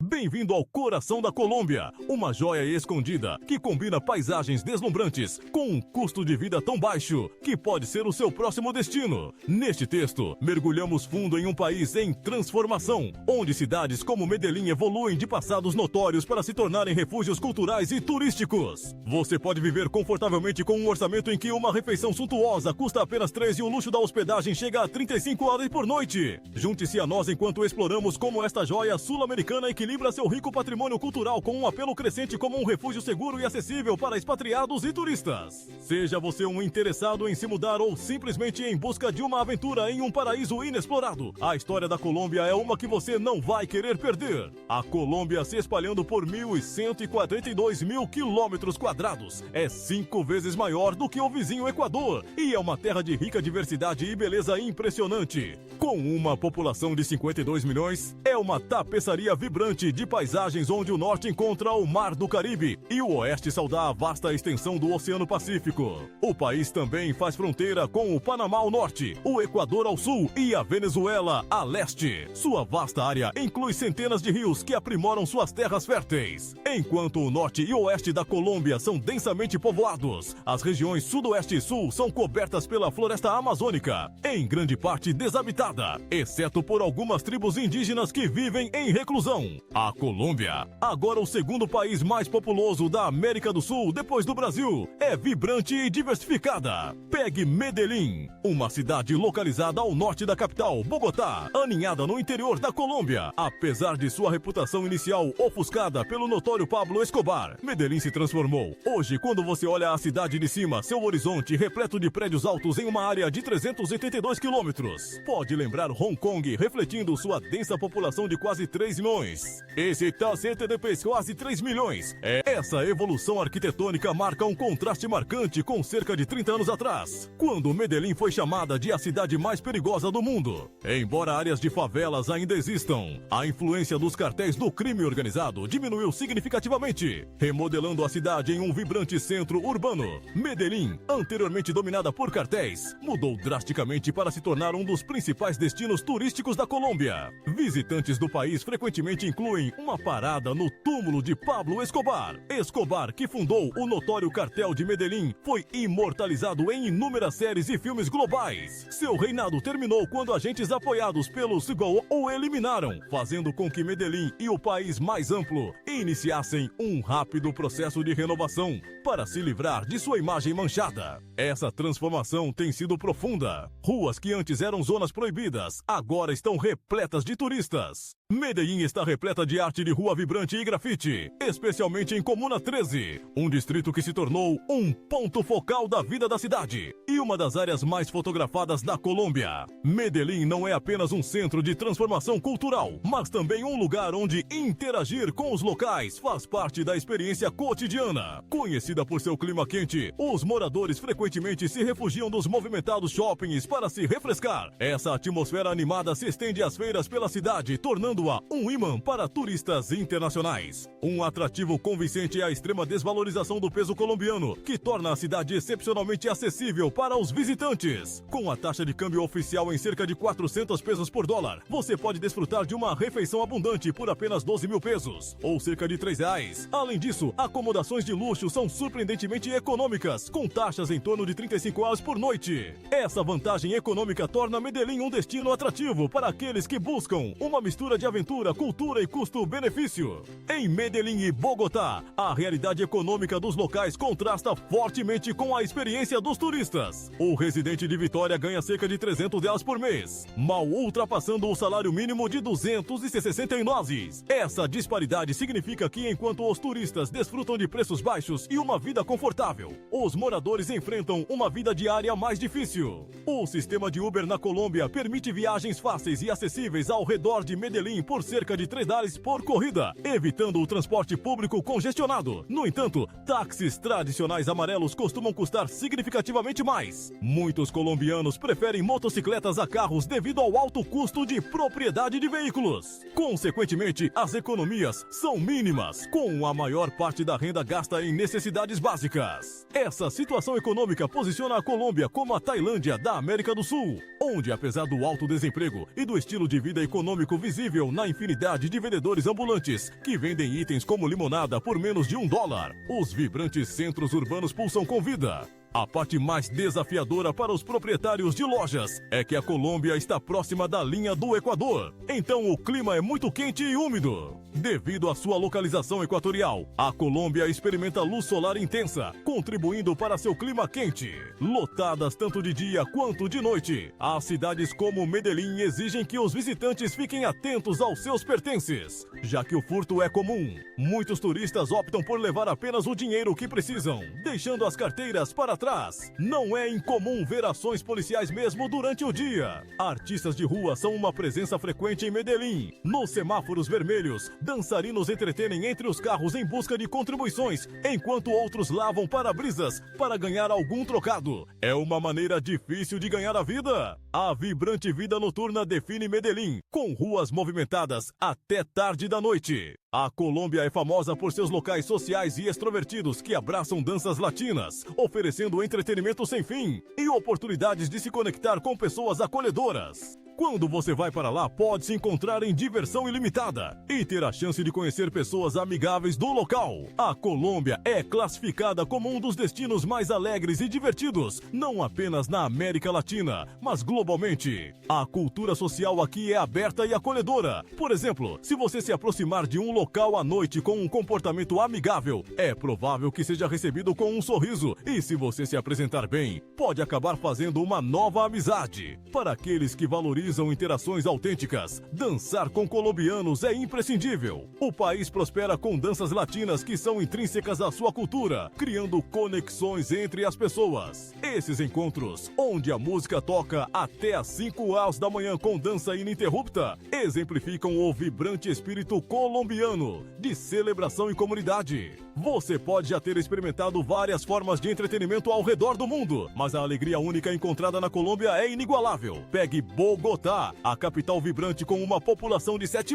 Bem-vindo ao coração da Colômbia, uma joia escondida que combina paisagens deslumbrantes com um custo de vida tão baixo que pode ser o seu próximo destino. Neste texto, mergulhamos fundo em um país em transformação, onde cidades como Medellín evoluem de passados notórios para se tornarem refúgios culturais e turísticos. Você pode viver confortavelmente com um orçamento em que uma refeição suntuosa custa apenas 3 e o luxo da hospedagem chega a 35 horas por noite. Junte-se a nós enquanto exploramos como esta joia sul-americana equilibra seu rico patrimônio cultural com um apelo crescente como um refúgio seguro e acessível para expatriados e turistas. Seja você um interessado em se mudar ou simplesmente em busca de uma aventura em um paraíso inexplorado, a história da Colômbia é uma que você não vai querer perder. A Colômbia, se espalhando por 1.142 mil quilômetros quadrados, é 5 vezes maior do que o vizinho Equador e é uma terra de rica diversidade e beleza impressionante. Com uma população de 52 milhões, é uma tapeçaria vibrante de paisagens onde o norte encontra o Mar do Caribe e o oeste saudar a vasta extensão do Oceano Pacífico. O país também faz fronteira com o Panamá ao norte, o Equador ao sul e a Venezuela a leste. Sua vasta área inclui centenas de rios que aprimoram suas terras férteis. Enquanto o norte e o oeste da Colômbia são densamente povoados, as regiões sudoeste e sul são cobertas pela floresta amazônica, em grande parte desabitada, exceto por algumas tribos indígenas que vivem em reclusão. A Colômbia, agora o segundo país mais populoso da América do Sul depois do Brasil, é vibrante e diversificada. Pegue Medellín, uma cidade localizada ao norte da capital, Bogotá, aninhada no interior da Colômbia. Apesar de sua reputação inicial ofuscada pelo notório Pablo Escobar, Medellín se transformou. Hoje, quando você olha a cidade de cima, seu horizonte repleto de prédios altos em uma área de 382 quilômetros, pode lembrar Hong Kong, refletindo sua densa população de quase 3 milhões. Esse tacete de quase 3 milhões. Essa evolução arquitetônica marca um contraste marcante com cerca de 30 anos atrás, quando Medellín foi chamada de a cidade mais perigosa do mundo. Embora áreas de favelas ainda existam, a influência dos cartéis do crime organizado diminuiu significativamente, remodelando a cidade em um vibrante centro urbano. Medellín, anteriormente dominada por cartéis, mudou drasticamente para se tornar um dos principais destinos turísticos da Colômbia. Visitantes do país frequentemente incluem uma parada no túmulo de Pablo Escobar. Escobar, que fundou o notório cartel de Medellín, foi imortalizado em inúmeras séries e filmes globais. Seu reinado terminou quando agentes apoiados pelo CIGO o eliminaram, fazendo com que Medellín e o país mais amplo iniciassem um rápido processo de renovação para se livrar de sua imagem manchada. Essa transformação tem sido profunda. Ruas que antes eram zonas proibidas, agora estão repletas de turistas. Medellín está repleta de arte de rua vibrante e grafite, especialmente em Comuna 13, um distrito que se tornou um ponto focal da vida da cidade e uma das áreas mais fotografadas da Colômbia. Medellín não é apenas um centro de transformação cultural, mas também um lugar onde interagir com os locais faz parte da experiência cotidiana. Conhecida por seu clima quente, os moradores frequentemente se refugiam dos movimentados shoppings para se refrescar. Essa atmosfera animada se estende às feiras pela cidade, tornando um imã para turistas internacionais. Um atrativo convincente é a extrema desvalorização do peso colombiano, que torna a cidade excepcionalmente acessível para os visitantes. Com a taxa de câmbio oficial em cerca de 400 pesos por dólar, você pode desfrutar de uma refeição abundante por apenas 12 mil pesos, ou cerca de R$3. Além disso, acomodações de luxo são surpreendentemente econômicas, com taxas em torno de R$35 por noite. Essa vantagem econômica torna Medellín um destino atrativo para aqueles que buscam uma mistura de aventura, cultura e custo-benefício. Em Medellín e Bogotá, a realidade econômica dos locais contrasta fortemente com a experiência dos turistas. O residente de Vitória ganha cerca de R$300 por mês, mal ultrapassando o salário mínimo de 269. Essa disparidade significa que enquanto os turistas desfrutam de preços baixos e uma vida confortável, os moradores enfrentam uma vida diária mais difícil. O sistema de Uber na Colômbia permite viagens fáceis e acessíveis ao redor de Medellín por cerca de $3 por corrida, evitando o transporte público congestionado. No entanto, táxis tradicionais amarelos costumam custar significativamente mais. Muitos colombianos preferem motocicletas a carros devido ao alto custo de propriedade de veículos. Consequentemente, as economias são mínimas, com a maior parte da renda gasta em necessidades básicas. Essa situação econômica posiciona a Colômbia como a Tailândia da América do Sul, onde, apesar do alto desemprego e do estilo de vida econômico visível disponível na infinidade de vendedores ambulantes que vendem itens como limonada por menos de $1. Os vibrantes centros urbanos pulsam com vida. A parte mais desafiadora para os proprietários de lojas é que a Colômbia está próxima da linha do Equador. Então o clima é muito quente e úmido. Devido à sua localização equatorial, a Colômbia experimenta luz solar intensa, contribuindo para seu clima quente. Lotadas tanto de dia quanto de noite, as cidades como Medellín exigem que os visitantes fiquem atentos aos seus pertences, já que o furto é comum. Muitos turistas optam por levar apenas o dinheiro que precisam, deixando as carteiras para trás. Não é incomum ver ações policiais mesmo durante o dia. Artistas de rua são uma presença frequente em Medellín. Nos semáforos vermelhos, dançarinos entretêm entre os carros em busca de contribuições, enquanto outros lavam para-brisas para ganhar algum trocado. É uma maneira difícil de ganhar a vida. A vibrante vida noturna define Medellín, com ruas movimentadas até tarde da noite. A Colômbia é famosa por seus locais sociais e extrovertidos que abraçam danças latinas, oferecendo entretenimento sem fim e oportunidades de se conectar com pessoas acolhedoras. Quando você vai para lá, pode se encontrar em diversão ilimitada e ter a chance de conhecer pessoas amigáveis do local. A Colômbia é classificada como um dos destinos mais alegres e divertidos, não apenas na América Latina, mas globalmente. A cultura social aqui é aberta e acolhedora. Por exemplo, se você se aproximar de um local à noite com um comportamento amigável, é provável que seja recebido com um sorriso, e se você se apresentar bem, pode acabar fazendo uma nova amizade. Para aqueles que valorizam interações autênticas, dançar com colombianos é imprescindível. O país prospera com danças latinas que são intrínsecas à sua cultura, criando conexões entre as pessoas. Esses encontros, onde a música toca até às 5 horas da manhã com dança ininterrupta, exemplificam o vibrante espírito colombiano de celebração e comunidade. Você pode já ter experimentado várias formas de entretenimento ao redor do mundo, mas a alegria única encontrada na Colômbia é inigualável. Pegue Bogotá, a capital vibrante com uma população de 7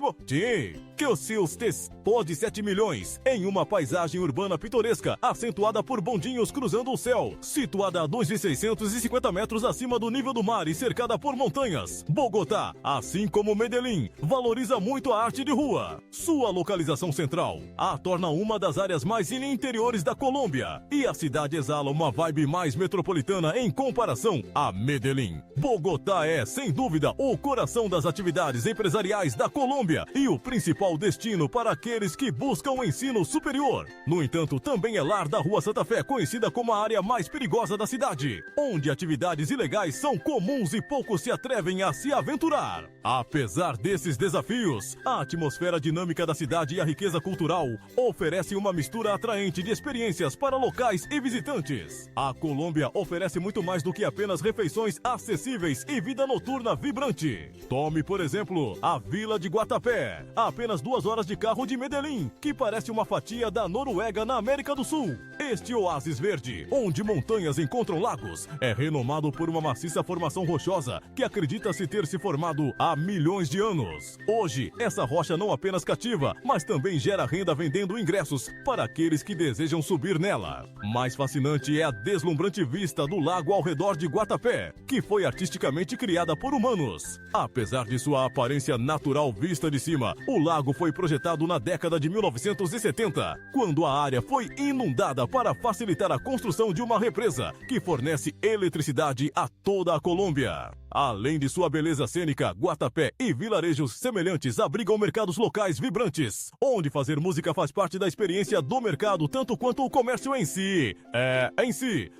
milhões, em uma paisagem urbana pitoresca, acentuada por bondinhos cruzando o céu, situada a 2.650 metros acima do nível do mar e cercada por montanhas. Bogotá, assim como Medellín, valoriza muito a arte de rua. Sua localização central a torna uma das áreas mais interiores da Colômbia, e a cidade exala uma vibe mais metropolitana em comparação a Medellín. Bogotá é, sem dúvida, o coração das atividades empresariais da Colômbia e o principal destino para aqueles que buscam o ensino superior. No entanto, também é lar da Rua Santa Fé, conhecida como a área mais perigosa da cidade, onde atividades ilegais são comuns e poucos se atrevem a se aventurar. Apesar desses desafios, a atmosfera dinâmica da cidade e a riqueza cultural oferecem uma mistura atraente de experiências para locais e visitantes. A Colômbia oferece muito mais do que apenas refeições acessíveis e vida noturna vibrante. Tome, por exemplo, a Vila de Guatapé, a apenas 2 horas de carro de Medellín, que parece uma fatia da Noruega na América do Sul. Este oásis verde, onde montanhas encontram lagos, é renomado por uma maciça formação rochosa que acredita-se ter se formado há milhões de anos. Hoje, essa rocha não apenas cativa, mas também gera renda vendendo ingressos para aqueles que desejam subir nela. Mais fascinante é a deslumbrante vista do lago ao redor de Guatapé, que foi artisticamente criada por humanos. Apesar de sua aparência natural vista de cima, o lago foi projetado na década de 1970, quando a área foi inundada para facilitar a construção de uma represa que fornece eletricidade a toda a Colômbia. Além de sua beleza cênica, Guatapé e vilarejos semelhantes abrigam mercados locais vibrantes, onde fazer música faz parte da experiência do mercado tanto quanto o comércio em si,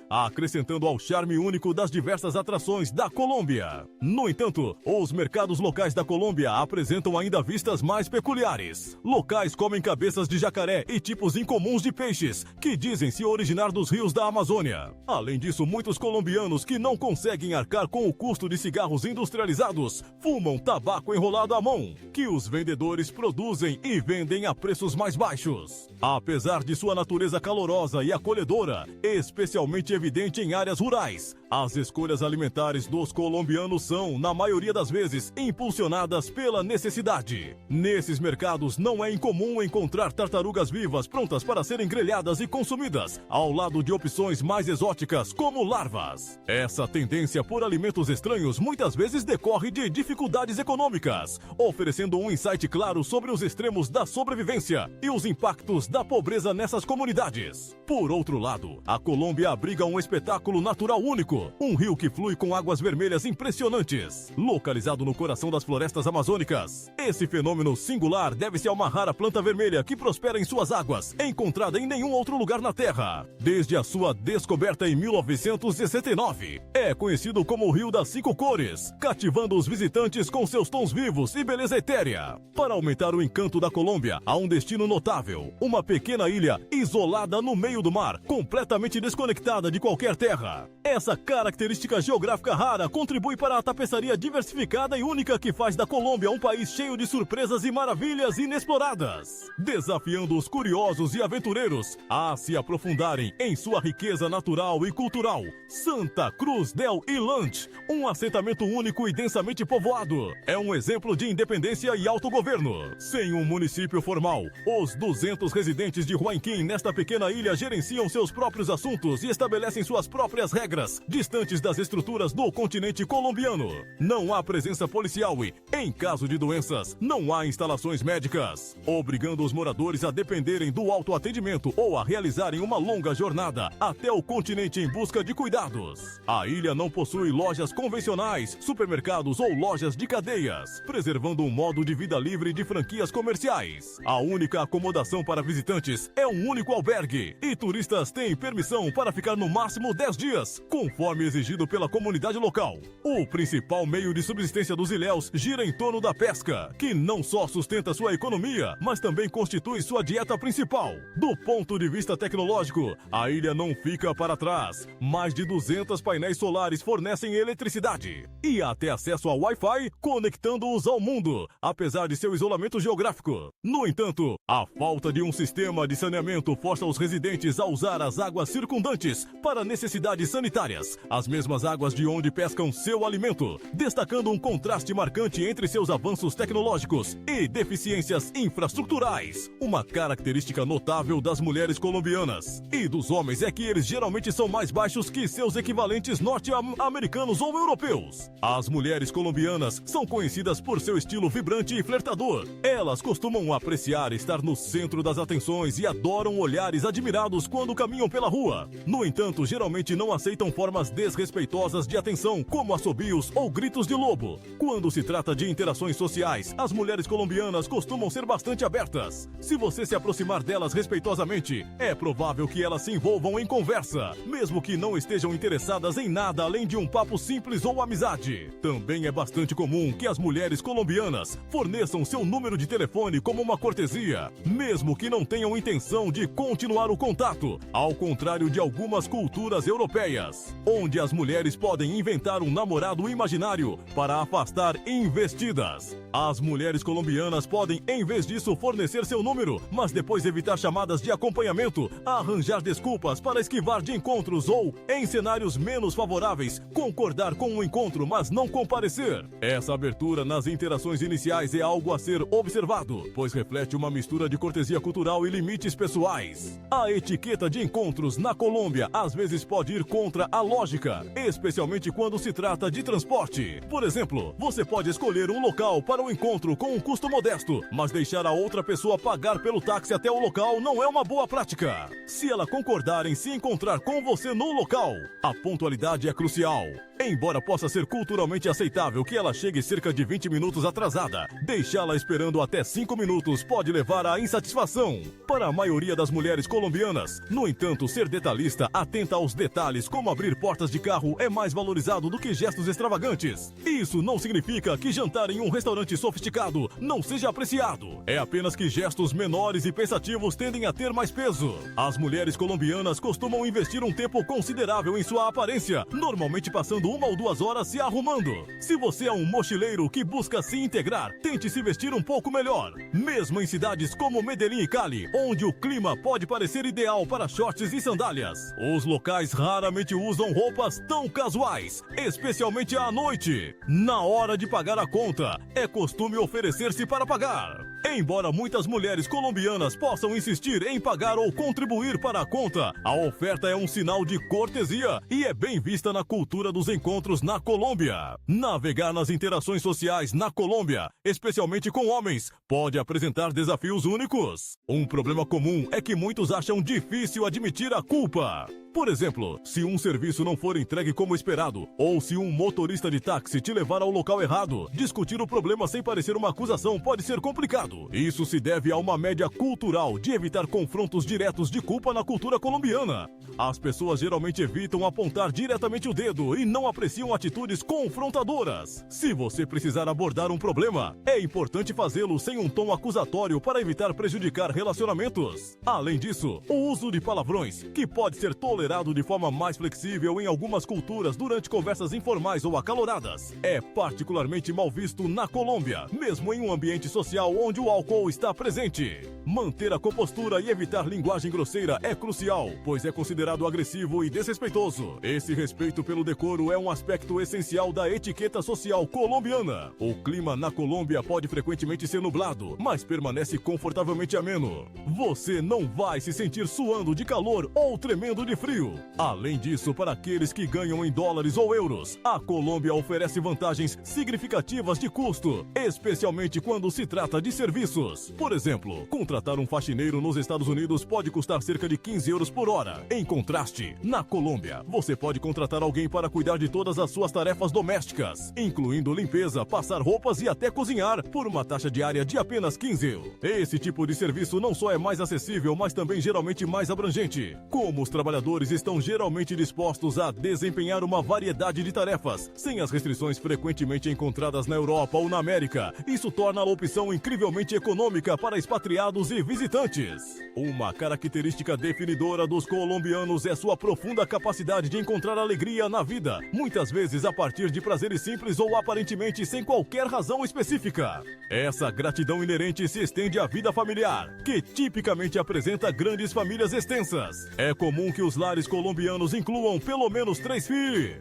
acrescentando ao charme único das diversas atrações da Colômbia. No entanto, os mercados locais da Colômbia apresentam ainda vistas mais peculiares. Locais comem cabeças de jacaré e tipos incomuns de peixes, que dizem se originar dos rios da Amazônia. Além disso, muitos colombianos que não conseguem arcar com o custo de cigarros industrializados fumam tabaco enrolado à mão, que os vendedores produzem e vendem a preços mais baixos. Apesar de sua natureza calorosa e acolhedora, especialmente evidente em áreas rurais, as escolhas alimentares dos colombianos são, na maioria das vezes, impulsionadas pela necessidade. Nesses mercados não é incomum encontrar tartarugas vivas prontas para serem grelhadas e consumidas, ao lado de opções mais exóticas como larvas. Essa tendência por alimentos estranhos desafios muitas vezes decorre de dificuldades econômicas, oferecendo um insight claro sobre os extremos da sobrevivência e os impactos da pobreza nessas comunidades. Por outro lado, a Colômbia abriga um espetáculo natural único, um rio que flui com águas vermelhas impressionantes, localizado no coração das florestas amazônicas. Esse fenômeno singular deve-se a uma rara planta vermelha que prospera em suas águas, encontrada em nenhum outro lugar na Terra. Desde a sua descoberta em 1969, é conhecido como o Rio das Cinco Cores, cativando os visitantes com seus tons vivos e beleza etérea. Para aumentar o encanto da Colômbia, há um destino notável, uma pequena ilha isolada no meio do mar, completamente desconectada de qualquer terra. Essa característica geográfica rara contribui para a tapeçaria diversificada e única que faz da Colômbia um país cheio de surpresas e maravilhas inexploradas, desafiando os curiosos e aventureiros a se aprofundarem em sua riqueza natural e cultural. Santa Cruz del Ilanch, um assentamento único e densamente povoado, é um exemplo de independência e autogoverno. Sem um município formal, os 200 residentes de Huayquín nesta pequena ilha gerenciam seus próprios assuntos e estabelecem suas próprias regras, distantes das estruturas do continente colombiano. Não há presença policial e, em caso de doenças, não há instalações médicas, obrigando os moradores a dependerem do autoatendimento ou a realizarem uma longa jornada até o continente em busca de cuidados. A ilha não possui lojas convencionais, supermercados ou lojas de cadeias, preservando um modo de vida livre de franquias comerciais. A única acomodação para visitantes é um único albergue e turistas têm permissão para ficar no máximo 10 dias, conforme exigido pela comunidade local. O principal meio de subsistência dos ilhéus gira em torno da pesca, que não só sustenta sua economia, mas também constitui sua dieta principal. Do ponto de vista tecnológico, a ilha não fica para trás. Mais de 200 painéis solares fornecem eletricidade e até acesso ao Wi-Fi, conectando-os ao mundo, apesar de seu isolamento geográfico. No entanto, a falta de um sistema de saneamento força os residentes a usar as águas circundantes para necessidades sanitárias, as mesmas águas de onde pescam seu alimento, destacando um contraste marcante entre seus avanços tecnológicos e deficiências infraestruturais. Uma característica notável das mulheres colombianas e dos homens é que eles geralmente são mais baixos que seus equivalentes norte-americanos ou europeus. As mulheres colombianas são conhecidas por seu estilo vibrante e flertador. Elas costumam apreciar estar no centro das atenções e adoram olhares admirados quando caminham pela rua. No entanto, geralmente não aceitam formas desrespeitosas de atenção, como assobios ou gritos de lobo. Quando se trata de interações sociais, as mulheres colombianas costumam ser bastante abertas. Se você se aproximar delas respeitosamente, é provável que elas se envolvam em conversa, mesmo que não estejam interessadas em nada além de um papo simples ou amizade. Também é bastante comum que as mulheres colombianas forneçam seu número de telefone como uma cortesia, mesmo que não tenham intenção de continuar o contato, ao contrário de algumas culturas europeias, onde as mulheres podem inventar um namorado imaginário para afastar investidas. As mulheres colombianas podem, em vez disso, fornecer seu número, mas depois evitar chamadas de acompanhamento, arranjar desculpas para esquivar de encontros ou, em cenários menos favoráveis, concordar com o encontro, mas não comparecer. Essa abertura nas interações iniciais é algo a ser observado, pois reflete uma mistura de cortesia cultural e limites pessoais. A etiqueta de encontros na Colômbia às vezes pode ir contra a lógica, especialmente quando se trata de transporte. Por exemplo, você pode escolher um local para o encontro com um custo modesto, mas deixar a outra pessoa pagar pelo táxi até o local não é uma boa prática. Se ela concordar em se encontrar com você no local, a pontualidade é crucial. Embora possa ser culturalmente aceitável que ela chegue cerca de 20 minutos atrasada, deixá-la esperando até 5 minutos pode levar à insatisfação. Para a maioria das mulheres colombianas, no entanto, ser detalhista, atenta aos detalhes como abrir portas de carro é mais valorizado do que gestos extravagantes. Isso não significa que jantar em um restaurante sofisticado não seja apreciado. É apenas que gestos menores e pensativos tendem a ter mais peso. As mulheres colombianas costumam investir um tempo considerável em sua aparência, normalmente passando 1 ou 2 horas se arrumando. Se você é um mochileiro que busca se integrar, tente se vestir um pouco melhor. Mesmo em cidades como Medellín e Cali, onde o clima pode parecer ideal para shorts e sandálias, os locais raramente usam roupas tão casuais, especialmente à noite. Na hora de pagar a conta, é costume oferecer-se para pagar. Embora muitas mulheres colombianas possam insistir em pagar ou contribuir para a conta, a oferta é um sinal de cortesia e é bem vista na cultura dos encontros na Colômbia. Navegar nas interações sociais na Colômbia, especialmente com homens, pode apresentar desafios únicos. Um problema comum é que muitos acham difícil admitir a culpa. Por exemplo, se um serviço não for entregue como esperado, ou se um motorista de táxi te levar ao local errado, discutir o problema sem parecer uma acusação pode ser complicado. Isso se deve a uma média cultural de evitar confrontos diretos de culpa na cultura colombiana. As pessoas geralmente evitam apontar diretamente o dedo e não apreciam atitudes confrontadoras. Se você precisar abordar um problema, é importante fazê-lo sem um tom acusatório para evitar prejudicar relacionamentos. Além disso, o uso de palavrões, que pode ser tolerado de forma mais flexível em algumas culturas durante conversas informais ou acaloradas, é particularmente mal visto na Colômbia, mesmo em um ambiente social onde o álcool está presente. Manter a compostura e evitar linguagem grosseira é crucial, pois é considerado agressivo e desrespeitoso. Esse respeito pelo decoro é um aspecto essencial da etiqueta social colombiana. O clima na Colômbia pode frequentemente ser nublado, mas permanece confortavelmente ameno. Você não vai se sentir suando de calor ou tremendo de frio. Além disso, para aqueles que ganham em dólares ou euros, a Colômbia oferece vantagens significativas de custo, especialmente quando se trata de serviços. Por exemplo, contratar um faxineiro nos Estados Unidos pode custar cerca de 15 euros por hora. Em contraste, na Colômbia, você pode contratar alguém para cuidar de todas as suas tarefas domésticas, incluindo limpeza, passar roupas e até cozinhar, por uma taxa diária de apenas 15 euros. Esse tipo de serviço não só é mais acessível, mas também geralmente mais abrangente. Como os trabalhadores estão geralmente dispostos a desempenhar uma variedade de tarefas, sem as restrições frequentemente encontradas na Europa ou na América, isso torna a opção incrivelmente econômica para expatriados e visitantes. Uma característica definidora dos colombianos é sua profunda capacidade de encontrar alegria na vida, muitas vezes a partir de prazeres simples ou aparentemente sem qualquer razão específica. Essa gratidão inerente se estende à vida familiar, que tipicamente apresenta grandes famílias extensas. É comum que os lares colombianos incluam pelo menos 3 filhos.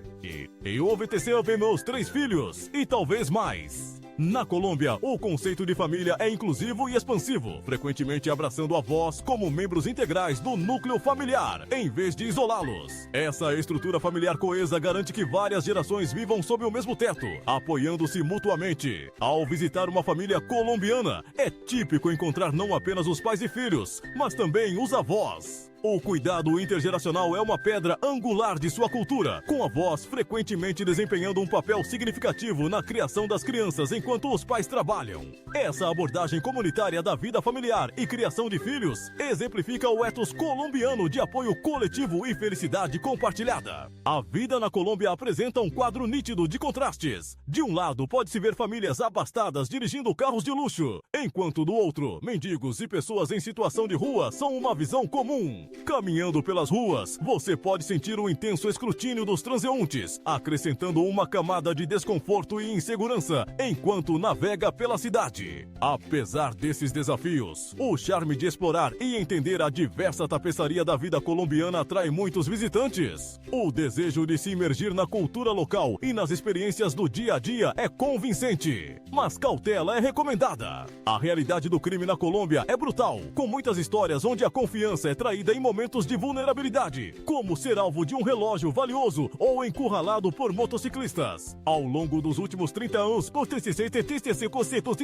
Eu obteceu meus 3 filhos, e talvez mais. Na Colômbia, o conceito de família é inclusivo e expansivo, frequentemente abraçando avós como membros integrais do núcleo familiar, em vez de isolá-los. Essa estrutura familiar coesa garante que várias gerações vivam sob o mesmo teto, apoiando-se mutuamente. Ao visitar uma família colombiana, é típico encontrar não apenas os pais e filhos, mas também os avós. O cuidado intergeracional é uma pedra angular de sua cultura, com avós frequentemente desempenhando um papel significativo na criação das crianças enquanto os pais trabalham. Essa abordagem comunitária da vida familiar e criação de filhos exemplifica o ethos colombiano de apoio coletivo e felicidade compartilhada. A vida na Colômbia apresenta um quadro nítido de contrastes. De um lado, pode-se ver famílias abastadas dirigindo carros de luxo, enquanto do outro, mendigos e pessoas em situação de rua são uma visão comum. Caminhando pelas ruas, você pode sentir o intenso escrutínio dos transeuntes, acrescentando uma camada de desconforto e insegurança enquanto navega pela cidade. Apesar desses desafios, o charme de explorar e entender a diversa tapeçaria da vida colombiana atrai muitos visitantes. O desejo de se imergir na cultura local e nas experiências do dia a dia é convincente, mas cautela é recomendada. A realidade do crime na Colômbia é brutal, com muitas histórias onde a confiança é traída em momentos de vulnerabilidade, como ser alvo de um relógio valioso ou encurralado por motociclistas. Ao longo dos últimos 30 anos,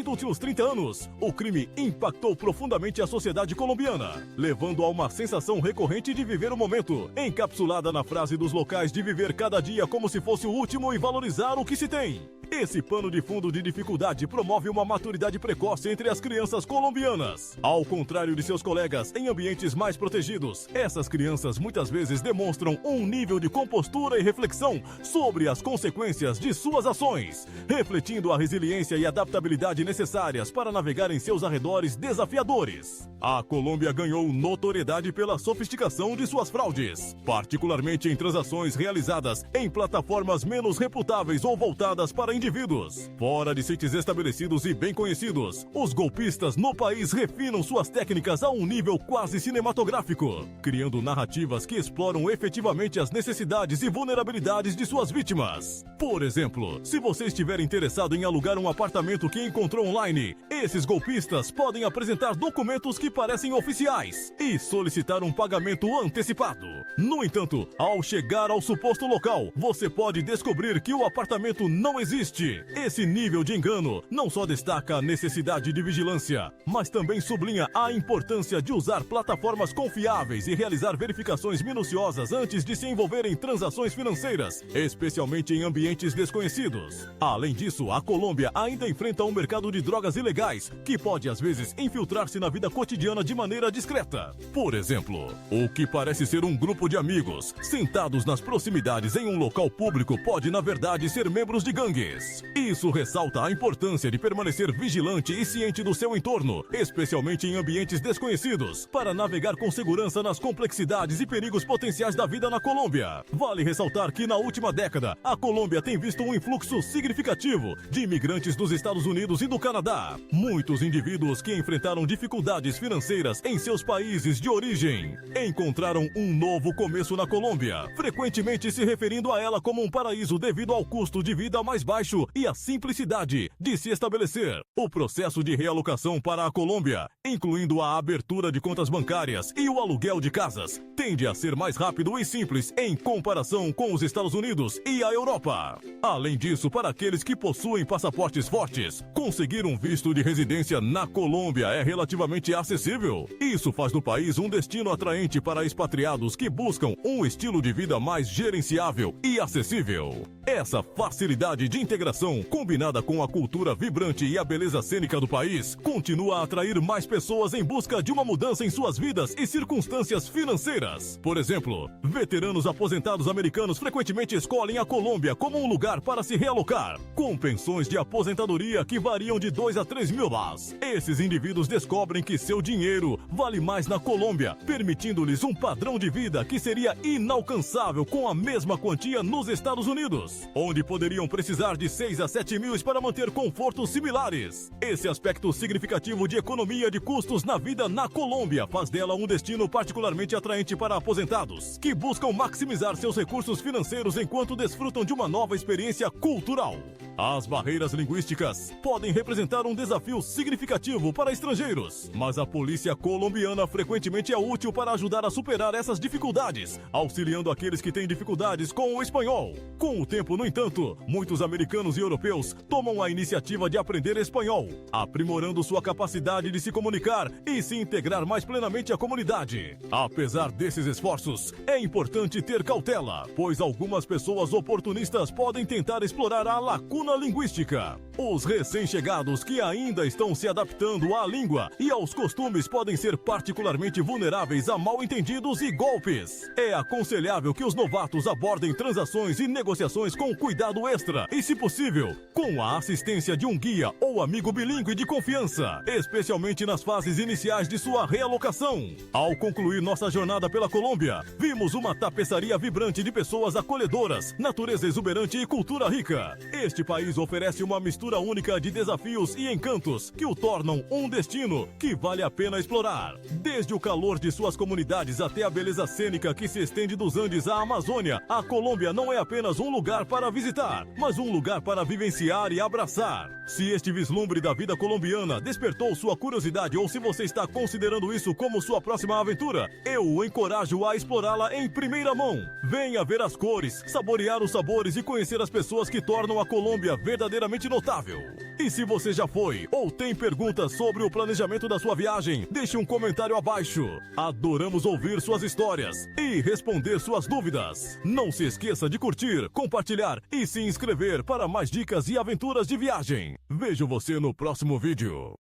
últimos 30 anos, o crime impactou profundamente a sociedade colombiana, levando a uma sensação recorrente de viver o momento, encapsulada na frase dos locais de viver cada dia como se fosse o último e valorizar o que se tem. Esse pano de fundo de dificuldade promove uma maturidade precoce entre as crianças colombianas. Ao contrário de seus colegas em ambientes mais protegidos, essas crianças muitas vezes demonstram um nível de compostura e reflexão sobre as consequências de suas ações, refletindo a resiliência e adaptabilidade necessárias para navegar em seus arredores desafiadores. A Colômbia ganhou notoriedade pela sofisticação de suas fraudes, particularmente em transações realizadas em plataformas menos reputáveis ou voltadas para indivíduos. Fora de sites estabelecidos e bem conhecidos, os golpistas no país refinam suas técnicas a um nível quase cinematográfico, criando narrativas que exploram efetivamente as necessidades e vulnerabilidades de suas vítimas. Por exemplo, se você estiver interessado em alugar um apartamento que encontrou online, esses golpistas podem apresentar documentos que parecem oficiais e solicitar um pagamento antecipado. No entanto, ao chegar ao suposto local, você pode descobrir que o apartamento não existe. Esse nível de engano não só destaca a necessidade de vigilância, mas também sublinha a importância de usar plataformas confiáveis e realizar verificações minuciosas antes de se envolver em transações financeiras, especialmente em ambientes desconhecidos. Além disso, a Colômbia ainda enfrenta um mercado de drogas ilegais, que pode às vezes infiltrar-se na vida cotidiana de maneira discreta. Por exemplo, o que parece ser um grupo de amigos sentados nas proximidades em um local público pode na verdade ser membros de gangues. Isso ressalta a importância de permanecer vigilante e ciente do seu entorno, especialmente em ambientes desconhecidos, para navegar com segurança nas complexidades e perigos potenciais da vida na Colômbia. Vale ressaltar que na última década, a Colômbia tem visto um influxo significativo de imigrantes dos Estados Unidos e do Canadá. Muitos indivíduos que enfrentaram dificuldades financeiras em seus países de origem encontraram um novo começo na Colômbia, frequentemente se referindo a ela como um paraíso devido ao custo de vida mais baixo e à simplicidade de se estabelecer. O processo de realocação para a Colômbia, incluindo a abertura de contas bancárias e o aluguel de casas, tende a ser mais rápido e simples em comparação com os Estados Unidos e a Europa. Além disso, para aqueles que possuem passaportes fortes, conseguir um visto de residência na Colômbia é relativamente acessível. Isso faz do país um destino atraente para expatriados que buscam um estilo de vida mais gerenciável e acessível. Essa facilidade de integração, combinada com a cultura vibrante e a beleza cênica do país, continua a atrair mais pessoas em busca de uma mudança em suas vidas e circunstâncias financeiras. Por exemplo, veteranos aposentados americanos frequentemente escolhem a Colômbia como um lugar para se realocar, com pensões de aposentadoria que variam de 2 a 3 mil USD. Esses indivíduos descobrem que seu dinheiro vale mais na Colômbia, permitindo-lhes um padrão de vida que seria inalcançável com a mesma quantia nos Estados Unidos, onde poderiam precisar de 6 a 7 mil para manter confortos similares. Esse aspecto significativo de economia de custos na vida na Colômbia faz dela um destino particularmente atraente para aposentados, que buscam maximizar seus recursos financeiros enquanto desfrutam de uma nova experiência cultural. As barreiras linguísticas podem representar um desafio significativo para estrangeiros, mas a polícia colombiana frequentemente é útil para ajudar a superar essas dificuldades, auxiliando aqueles que têm dificuldades com o espanhol. Com o tempo, no entanto, muitos americanos e europeus tomam a iniciativa de aprender espanhol, aprimorando sua capacidade de se comunicar e se integrar mais plenamente à comunidade. Apesar desses esforços, é importante ter cautela, pois algumas pessoas oportunistas podem tentar explorar a lacuna linguística. Os recém-chegados que ainda estão se adaptando à língua e aos costumes podem ser particularmente vulneráveis a mal-entendidos e golpes. É aconselhável que os novatos abordem transações e negociações com cuidado extra e, se possível, com a assistência de um guia ou amigo bilíngue de confiança, especialmente nas fases iniciais de sua realocação. Ao concluir nossa jornada pela Colômbia, vimos uma tapeçaria vibrante de pessoas acolhedoras, natureza exuberante e cultura rica. Este país oferece uma mistura única de desafios e encantos que o tornam um destino que vale a pena explorar. Desde o calor de suas comunidades até a beleza cênica que se estende dos Andes à Amazônia, a Colômbia não é apenas um lugar para visitar, mas um lugar para vivenciar e abraçar. Se este vislumbre da vida colombiana despertou sua curiosidade ou se você está considerando isso como sua próxima aventura, eu o encorajo a explorá-la em primeira mão. Venha ver as cores, saborear os sabores e conhecer as pessoas que tornam a Colômbia verdadeiramente notável. E se você já foi ou tem perguntas sobre o planejamento da sua viagem, deixe um comentário abaixo. Adoramos ouvir suas histórias e responder suas dúvidas. Não se esqueça de curtir, compartilhar e se inscrever para mais dicas e aventuras de viagem. Vejo você no próximo vídeo.